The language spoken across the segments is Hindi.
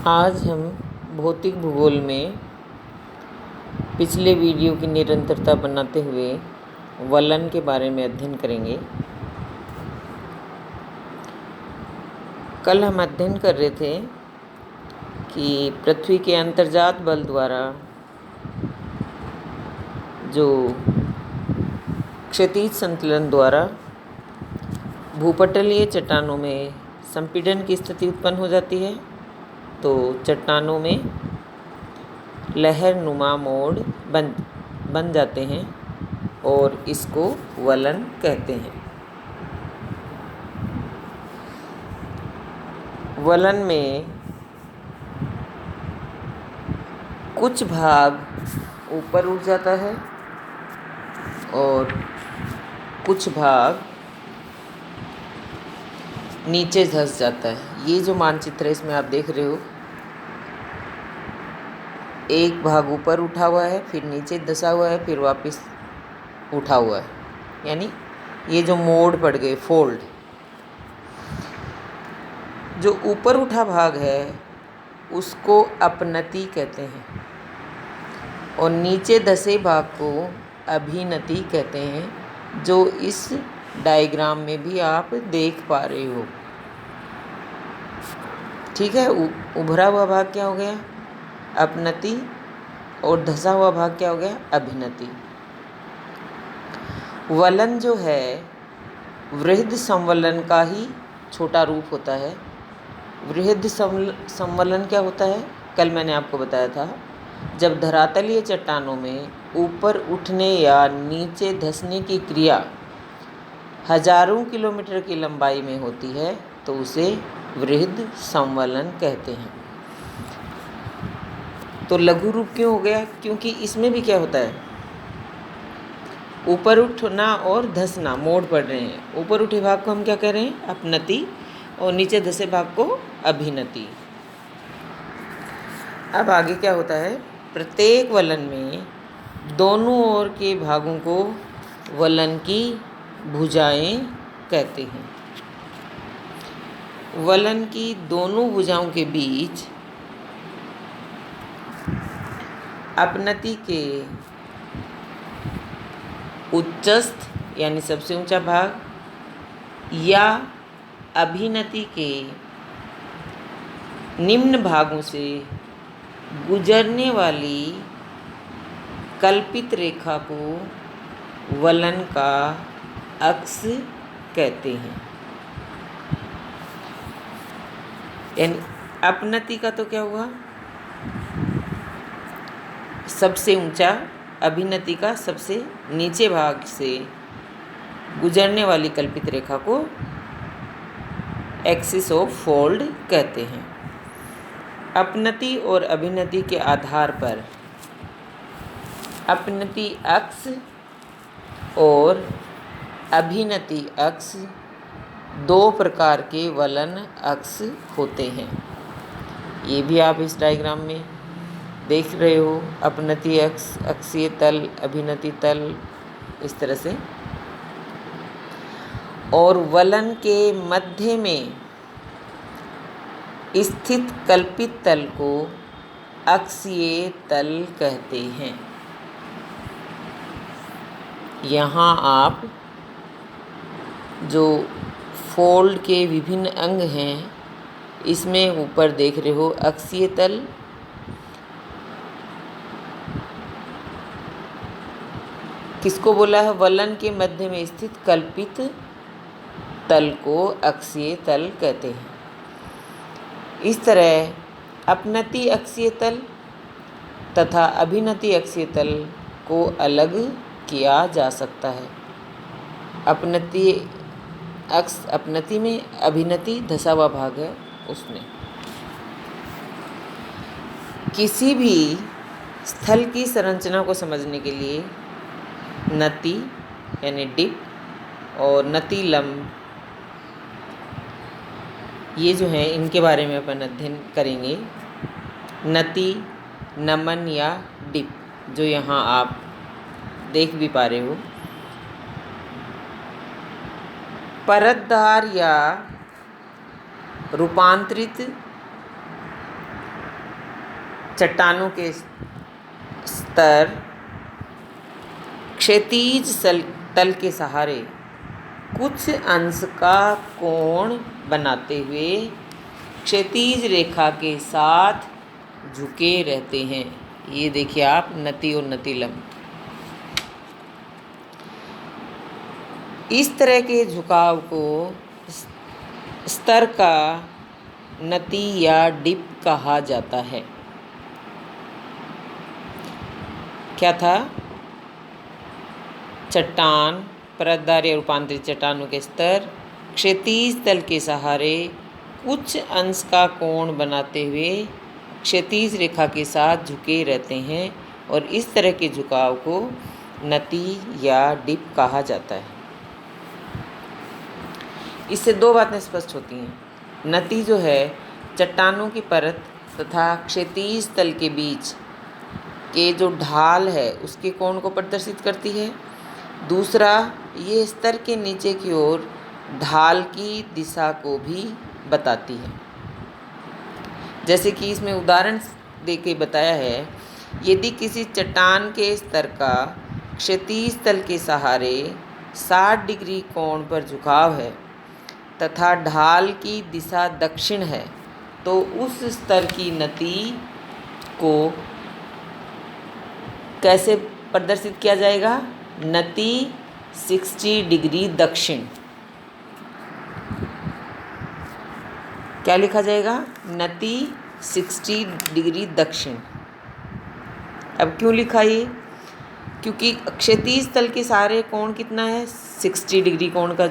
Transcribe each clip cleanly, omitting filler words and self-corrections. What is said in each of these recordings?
आज हम भौतिक भूगोल में पिछले वीडियो की निरंतरता बनाते हुए वलन के बारे में अध्ययन करेंगे। कल हम अध्ययन कर रहे थे कि पृथ्वी के अंतर्जात बल द्वारा जो क्षैतिज संतुलन द्वारा भूपटलीय चट्टानों में संपीड़न की स्थिति उत्पन्न हो जाती है, तो चट्टानों में लहर नुमा मोड़ बन जाते हैं और इसको वलन कहते हैं। वलन में कुछ भाग ऊपर उठ जाता है और कुछ भाग नीचे धंस जाता है। ये जो मानचित्र है इसमें आप देख रहे हो, एक भाग ऊपर उठा हुआ है, फिर नीचे धंसा हुआ है, फिर वापस उठा हुआ है, यानी ये जो मोड़ पड़ गए, फोल्ड। जो ऊपर उठा भाग है उसको अपनति कहते हैं और नीचे धंसे भाग को अभिनति कहते हैं, जो इस डायग्राम में भी आप देख पा रहे हो। ठीक है, उभरा हुआ भाग क्या हो गया? अपनति, और धंसा हुआ भाग क्या हो गया? अभिनति। वलन जो है वृहद संवलन का ही छोटा रूप होता है। वृहद संवलन क्या होता है? कल मैंने आपको बताया था, जब धरातलीय चट्टानों में ऊपर उठने या नीचे धंसने की क्रिया हजारों किलोमीटर की लंबाई में होती है तो उसे वृहद संवलन कहते हैं। तो लघु रूप क्यों हो गया? क्योंकि इसमें भी क्या होता है? ऊपर उठना और धंसना, मोड़ पड़ रहे हैं। ऊपर उठे भाग को हम क्या कह रहे हैं? अपनति, और नीचे धंसे भाग को अभिनति। अब आगे क्या होता है? प्रत्येक वलन में दोनों ओर के भागों को वलन की भुजाएं कहते हैं। वलन की दोनों भुजाओं के बीच अपनति के उच्चस्थ यानी सबसे ऊंचा भाग या अभिनति के निम्न भागों से गुजरने वाली कल्पित रेखा को वलन का अक्ष कहते हैं। यानी अपनति का तो क्या हुआ? सबसे ऊंचा, अभिनति का सबसे नीचे भाग से गुजरने वाली कल्पित रेखा को एक्सिस ऑफ फोल्ड कहते हैं। अपनति और अभिनति के आधार पर अपनति अक्ष और अभिनति अक्ष दो प्रकार के वलन अक्ष होते हैं। ये भी आप इस डायग्राम में देख रहे हो। अपनति अक्ष, अक्षीय तल, अभिनति तल, इस तरह से। और वलन के मध्य में स्थित कल्पित तल को अक्षीय तल कहते हैं। यहाँ आप जो फोल्ड के विभिन्न अंग हैं इसमें ऊपर देख रहे हो अक्षीय तल, किसको बोला है? वलन के मध्य में स्थित कल्पित तल को अक्षीय तल कहते हैं। इस तरह अपनति अक्षीय तल तथा अभिनति अक्षीय तल को अलग किया जा सकता है। अपनति अक्ष अपनति में, अभिनति धंसा हुआ भाग है उसमें। किसी भी स्थल की संरचना को समझने के लिए नति यानी डिप और नति लंब, ये जो है इनके बारे में अपन अध्ययन करेंगे। नति, नमन या डिप, जो यहाँ आप देख भी पा रहे हो, परतदार या रूपांतरित चट्टानों के स्तर क्षैतिज तल के सहारे कुछ अंश का कोण बनाते हुए क्षैतिज रेखा के साथ झुके रहते हैं। ये देखिए आप, नति और नतिलंब। इस तरह के झुकाव को स्तर का नति या डिप कहा जाता है। क्या था? चट्टान, परतदार या रूपांतरित चट्टानों के स्तर क्षैतिज तल के सहारे कुछ अंश का कोण बनाते हुए क्षैतिज रेखा के साथ झुके रहते हैं और इस तरह के झुकाव को नति या डिप कहा जाता है। इससे दो बातें स्पष्ट होती हैं। नति जो है चट्टानों की परत तथा क्षैतिज तल के बीच के जो ढाल है उसके कोण को प्रदर्शित करती है। दूसरा, ये स्तर के नीचे की ओर ढाल की दिशा को भी बताती है। जैसे कि इसमें उदाहरण देके बताया है, यदि किसी चट्टान के स्तर का क्षैतिज तल के सहारे 60 डिग्री कोण पर झुकाव है तथा ढाल की दिशा दक्षिण है, तो उस स्तर की नति को कैसे प्रदर्शित किया जाएगा? नति 60 डिग्री दक्षिण। क्या लिखा जाएगा? नति 60 डिग्री दक्षिण। अब क्यों लिखा ये? क्योंकि क्षैतिज तल के सारे कोण कितना है? 60 डिग्री कोण का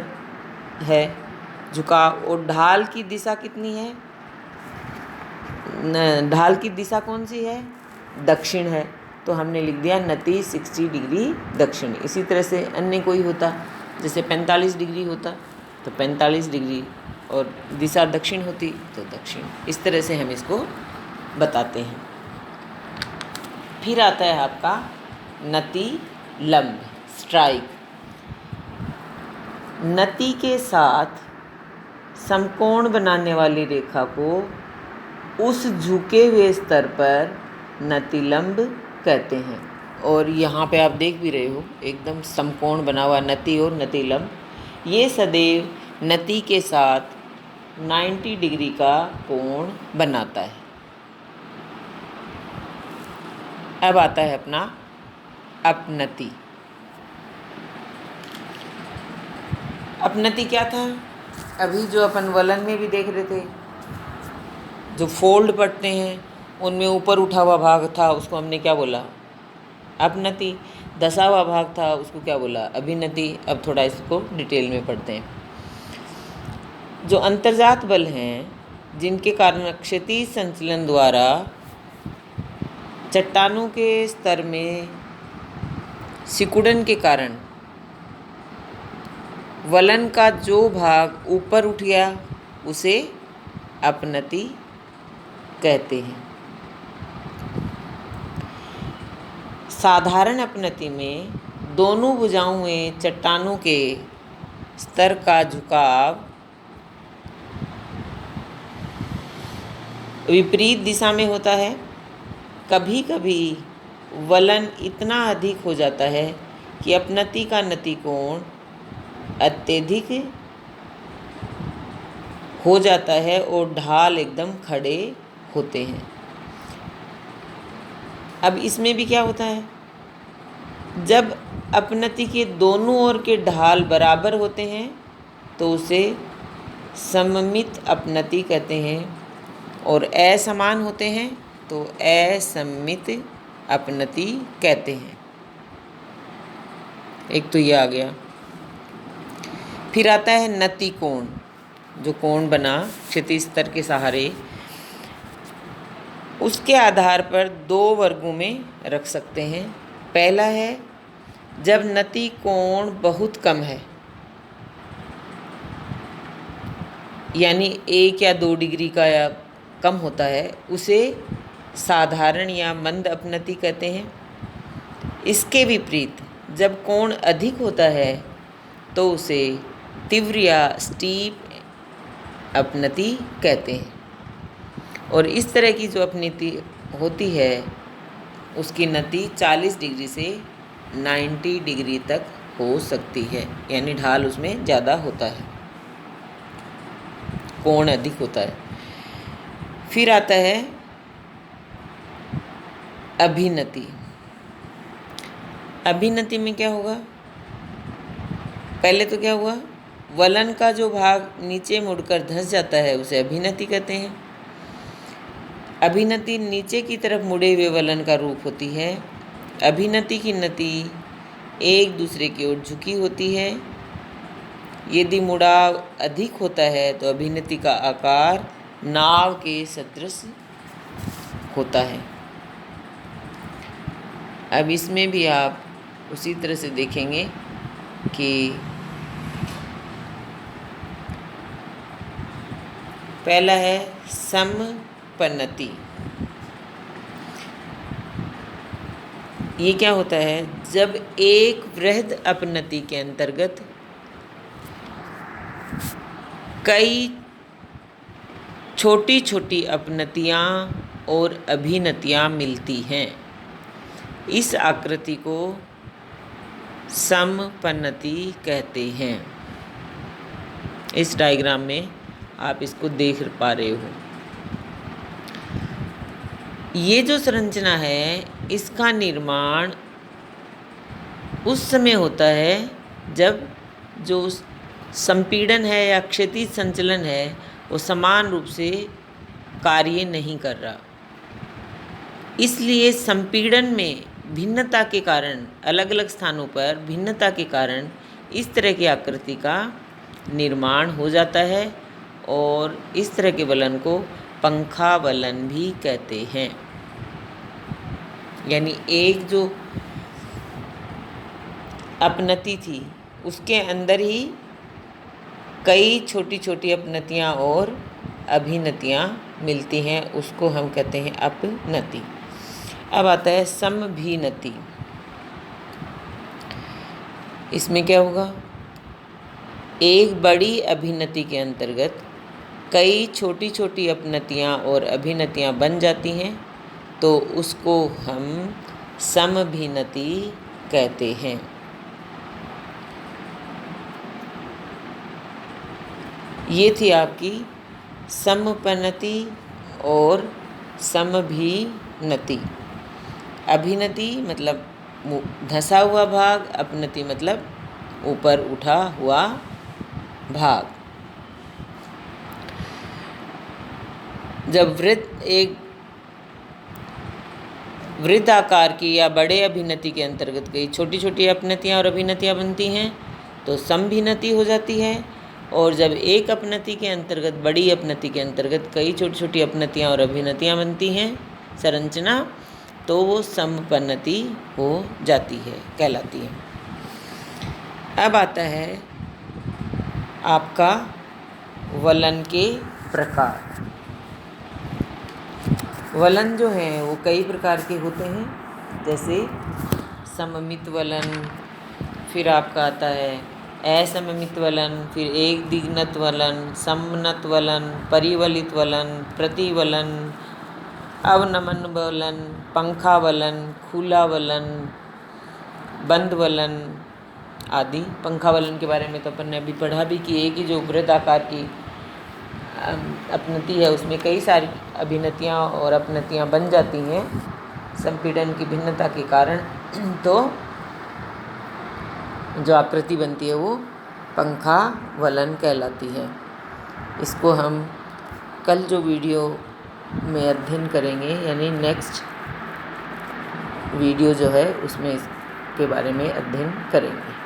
है झुकाव, और ढाल की दिशा कितनी है? ढाल की दिशा कौन सी है? दक्षिण है। तो हमने लिख दिया नति 60 डिग्री दक्षिण। इसी तरह से अन्य कोई होता, जैसे 45 डिग्री होता तो 45 डिग्री और दिशा दक्षिण होती तो दक्षिण। इस तरह से हम इसको बताते हैं। फिर आता है आपका नति लंब, स्ट्राइक। नति के साथ समकोण बनाने वाली रेखा को उस झुके हुए स्तर पर नतिलंब कहते हैं। और यहाँ पे आप देख भी रहे हो, एकदम समकोण बना हुआ नति और नतिलंब। ये सदैव नति के साथ 90 डिग्री का कोण बनाता है। अब आता है अपना अपनति। अपनति क्या था? अभी जो अपन वलन में भी देख रहे थे, जो फोल्ड पड़ते हैं उनमें ऊपर उठा हुआ भाग था, उसको हमने क्या बोला? अपनति। दसा हुआ भाग था, उसको क्या बोला? अभिनति। अब थोड़ा इसको डिटेल में पढ़ते हैं। जो अंतर्जात बल हैं, जिनके कारण क्षैतिज संचलन द्वारा चट्टानों के स्तर में सिकुड़न के कारण वलन का जो भाग ऊपर उठ गया उसे अपनति कहते हैं। साधारण अपनति में दोनों भुजाओं में चट्टानों के स्तर का झुकाव विपरीत दिशा में होता है। कभी कभी वलन इतना अधिक हो जाता है कि अपनति का नति कोण अत्यधिक हो जाता है और ढाल एकदम खड़े होते हैं। अब इसमें भी क्या होता है? जब अपनति के दोनों ओर के ढाल बराबर होते हैं तो उसे सममित अपनति कहते हैं, और असमान होते हैं तो असममित अपनति कहते हैं। एक तो ये आ गया। फिर आता है नति कोण, जो कोण बना क्षैतिज स्तर के सहारे, उसके आधार पर दो वर्गों में रख सकते हैं। पहला है जब नति कोण बहुत कम है, यानी 1 या 2 डिग्री का या कम होता है, उसे साधारण या मंद अपनति कहते हैं। इसके विपरीत जब कोण अधिक होता है तो उसे तीव्र या स्टीप अपनति कहते हैं। और इस तरह की जो अपनति होती है उसकी नति 40 डिग्री से 90 डिग्री तक हो सकती है, यानी ढाल उसमें ज़्यादा होता है, कोण अधिक होता है। फिर आता है अभिनति। अभिनति में क्या होगा? पहले तो क्या हुआ, वलन का जो भाग नीचे मुड़कर धंस जाता है उसे अभिनति कहते हैं। अभिनति नीचे की तरफ मुड़े हुए वलन का रूप होती है। अभिनति की नति एक दूसरे की ओर झुकी होती है। यदि मुड़ाव अधिक होता है तो अभिनति का आकार नाव के सदृश होता है। अब इसमें भी आप उसी तरह से देखेंगे कि पहला है समपन्नति। ये क्या होता है? जब एक वृहद अपनति के अंतर्गत कई छोटी छोटी अपनतियाँ और अभिनतियाँ मिलती हैं, इस आकृति को समपन्नति कहते हैं। इस डायग्राम में आप इसको देख पा रहे हो। ये जो संरचना है इसका निर्माण उस समय होता है जब जो संपीड़न है या क्षैतिज संचलन है वो समान रूप से कार्य नहीं कर रहा। इसलिए संपीड़न में भिन्नता के कारण, अलग अलग स्थानों पर भिन्नता के कारण इस तरह की आकृति का निर्माण हो जाता है और इस तरह के वलन को पंखा वलन भी कहते हैं। यानी एक जो अपनति थी उसके अंदर ही कई छोटी छोटी अपनतियाँ और अभिनतियाँ मिलती हैं, उसको हम कहते हैं अपनति। अब आता है समभिनति। इसमें क्या होगा? एक बड़ी अभिनति के अंतर्गत कई छोटी छोटी अपनतियाँ और अभिनतियाँ बन जाती हैं तो उसको हम समभिनति कहते हैं। ये थी आपकी समपन्नति और समभिनति। अभिनति मतलब धंसा हुआ भाग, अपनति मतलब ऊपर उठा हुआ भाग। जब एक वृत्त आकार की या बड़े अभिनति के अंतर्गत कई छोटी छोटी अपनतियाँ और अभिनतियाँ बनती हैं तो समभिनति हो जाती है, और जब एक अपनति के अंतर्गत, बड़ी अपनति के अंतर्गत कई छोटी छोटी अपनतियाँ और अभिनतियाँ बनती हैं संरचना, तो वो समपन्नति हो जाती है, कहलाती है। अब आता है आपका वलन के प्रकार। वलन जो हैं वो कई प्रकार के होते हैं, जैसे सममित वलन, फिर आपका आता है असममित वलन, फिर एक दिग्नत वलन, समनत वलन, परिवलित वलन, प्रतिवलन, अवनमन वलन, पंखा वलन, खुला वलन, बंद वलन आदि। पंखा वलन के बारे में तो अपन ने अभी पढ़ा भी कि एक ही जो वृत्ताकार की अपनति है उसमें कई सारी अभिनतियाँ और अपनतियाँ बन जाती हैं संपीड़न की भिन्नता के कारण, तो जो आकृति बनती है वो पंखा वलन कहलाती है। इसको हम कल जो वीडियो में अध्ययन करेंगे, यानी नेक्स्ट वीडियो जो है उसमें इसके बारे में अध्ययन करेंगे।